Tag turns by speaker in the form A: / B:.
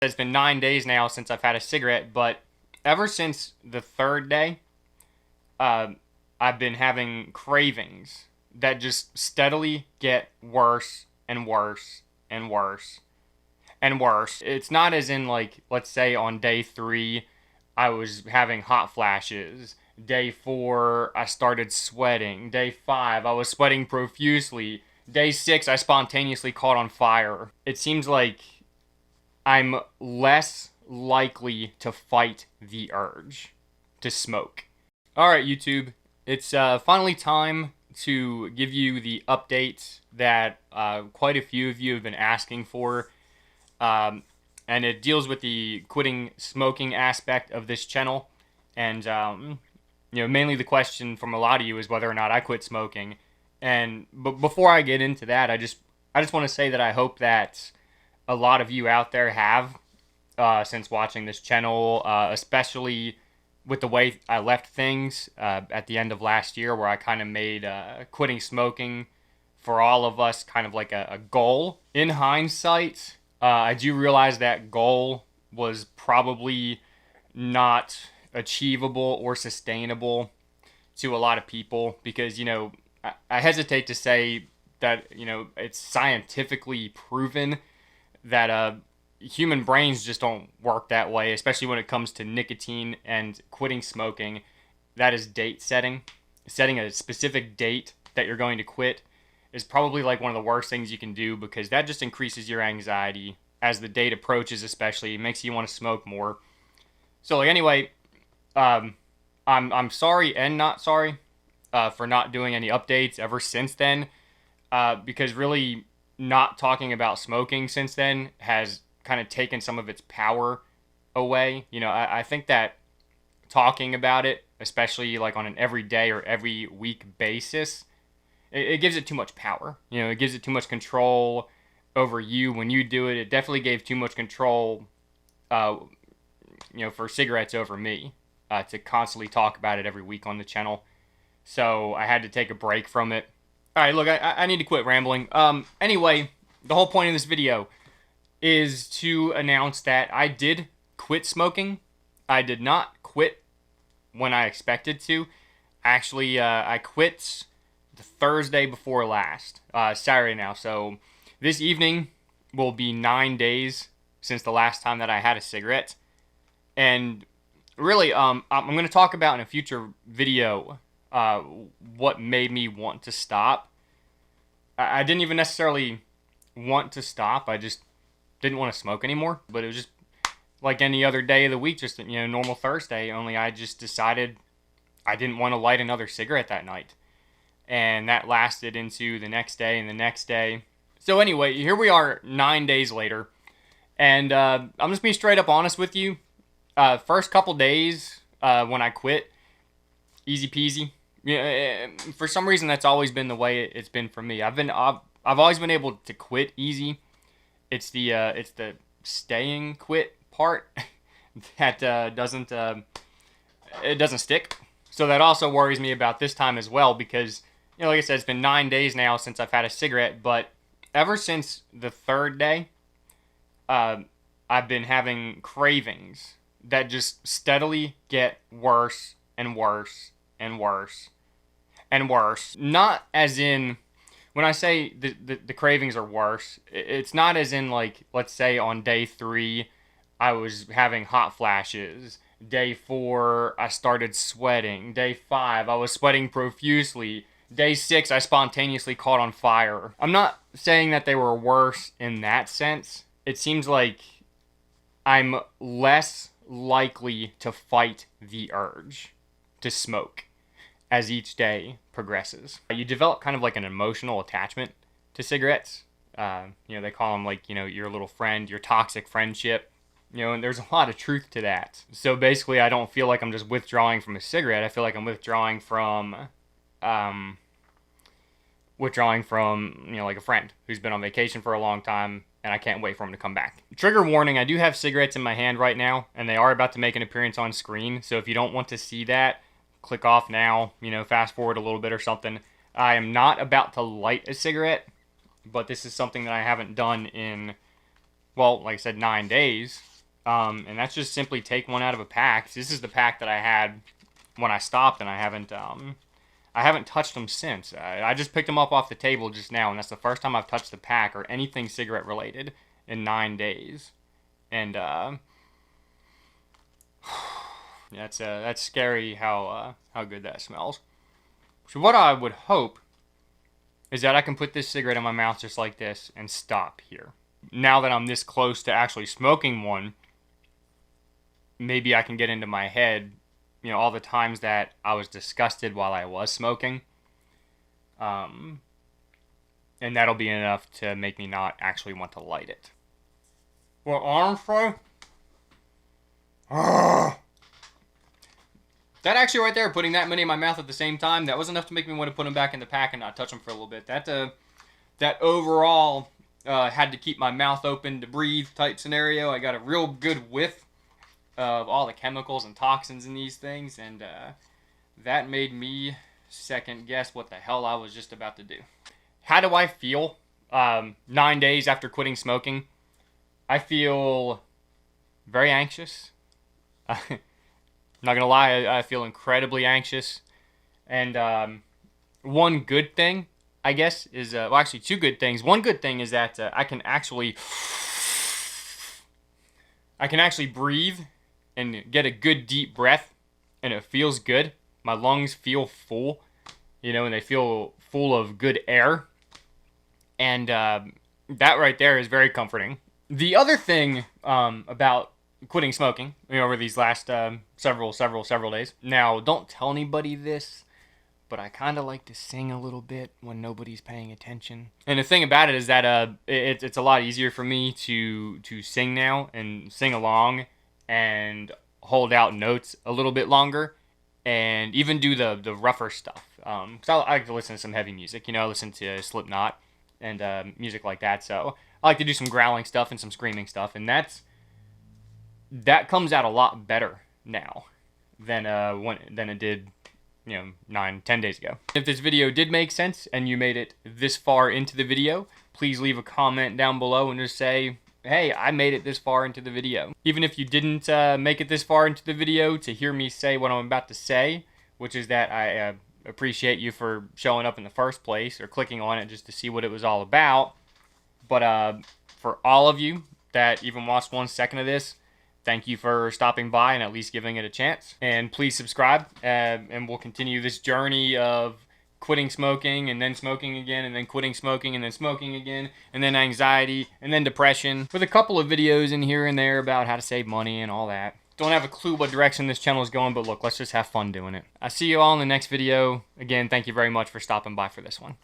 A: It's been 9 days now since I've had a cigarette, but ever since the third day, uh, I've been having cravings that just steadily get worse and worse and worse and worse. It's not as in, like, let's say on day 3, I was having hot flashes. Day 4, I started sweating. Day 5, I was sweating profusely. Day 6, I spontaneously caught on fire. It seems like I'm less likely to fight the urge to smoke. Alright, YouTube, it's finally time to give you the update that quite a few of you have been asking for. And it deals with the quitting smoking aspect of this channel. And, mainly the question from a lot of you is whether or not I quit smoking. But before I get into that, I just want to say that I hope that a lot of you out there have since watching this channel, especially with the way I left things at the end of last year, where I kind of made quitting smoking for all of us kind of like a goal. In hindsight, I do realize that goal was probably not achievable or sustainable to a lot of people because, I hesitate to say that, it's scientifically proven that human brains just don't work that way, especially when it comes to nicotine and quitting smoking. That is date setting. Setting a specific date that you're going to quit is probably like one of the worst things you can do because that just increases your anxiety as the date approaches, especially. It makes you want to smoke more. So, like, anyway, I'm sorry and not sorry for not doing any updates ever since then because really not talking about smoking since then has kind of taken some of its power away. I think that talking about it, especially like on an everyday or every week basis, it gives it too much power. It gives it too much control over you when you do it. It definitely gave too much control, for cigarettes over me to constantly talk about it every week on the channel. So I had to take a break from it. All right, look, I need to quit rambling. Anyway, the whole point of this video is to announce that I did quit smoking. I did not quit when I expected to. Actually, I quit the Thursday before last, Saturday now. So this evening will be 9 days since the last time that I had a cigarette. And really, I'm going to talk about in a future video what made me want to stop. I didn't even necessarily want to stop. I just didn't want to smoke anymore. But it was just like any other day of the week, just normal Thursday. Only I just decided I didn't want to light another cigarette that night, and that lasted into the next day and the next day. So anyway, here we are 9 days later, and I'm just being straight up honest with you. First couple days when I quit, easy peasy. For some reason, that's always been the way it's been for me. I've always been able to quit easy. It's the staying quit part that doesn't stick. So that also worries me about this time as well because, like I said, it's been 9 days now since I've had a cigarette, but ever since the third day, I've been having cravings that just steadily get worse and worse and worse and worse. Not as in, when I say the cravings are worse, it's not as in, like, let's say on day 3, I was having hot flashes. Day 4, I started sweating. Day 5, I was sweating profusely. Day 6, I spontaneously caught on fire. I'm not saying that they were worse in that sense. It seems like I'm less likely to fight the urge to smoke as each day progresses. You develop kind of like an emotional attachment to cigarettes. They call them like, your little friend, your toxic friendship. And there's a lot of truth to that. So basically, I don't feel like I'm just withdrawing from a cigarette. I feel like I'm withdrawing from, like a friend who's been on vacation for a long time, and I can't wait for him to come back. Trigger warning, I do have cigarettes in my hand right now, and they are about to make an appearance on screen. So if you don't want to see that, click off now, fast forward a little bit or something. I am not about to light a cigarette, but this is something that I haven't done in, well, like I said, 9 days. And that's just simply take one out of a pack. This is the pack that I had when I stopped, and I haven't touched them since. I just picked them up off the table just now, and that's the first time I've touched the pack or anything cigarette related in 9 days. And that's scary how good that smells. So what I would hope is that I can put this cigarette in my mouth just like this and stop here. Now that I'm this close to actually smoking one, maybe I can get into my head, all the times that I was disgusted while I was smoking. And that'll be enough to make me not actually want to light it. Well, honestly, that actually right there, putting that many in my mouth at the same time, that was enough to make me want to put them back in the pack and not touch them for a little bit. That overall had to keep my mouth open to breathe type scenario. I got a real good whiff of all the chemicals and toxins in these things, and that made me second guess what the hell I was just about to do. How do I feel 9 days after quitting smoking? I feel very anxious. Not gonna lie, I feel incredibly anxious. And one good thing, I guess, is well, actually 2 good things. One good thing is that I can actually breathe and get a good deep breath, and it feels good. My lungs feel full, and they feel full of good air, and that right there is very comforting. The other thing about quitting smoking, over these last several days. Now, don't tell anybody this, but I kind of like to sing a little bit when nobody's paying attention. And the thing about it is that it's a lot easier for me to sing now and sing along and hold out notes a little bit longer and even do the rougher stuff. Because I like to listen to some heavy music. I listen to Slipknot and music like that. So I like to do some growling stuff and some screaming stuff, and that comes out a lot better now than it did 9-10 days ago. If this video did make sense and you made it this far into the video, please leave a comment down below and just say, hey, I made it this far into the video. Even if you didn't make it this far into the video to hear me say what I'm about to say, which is that I appreciate you for showing up in the first place or clicking on it just to see what it was all about. But for all of you that even watched 1 second of this, thank you for stopping by and at least giving it a chance. And please subscribe, and we'll continue this journey of quitting smoking and then smoking again and then quitting smoking and then smoking again and then anxiety and then depression, with a couple of videos in here and there about how to save money and all that. Don't have a clue what direction this channel is going, but look, let's just have fun doing it. I'll see you all in the next video. Again, thank you very much for stopping by for this one.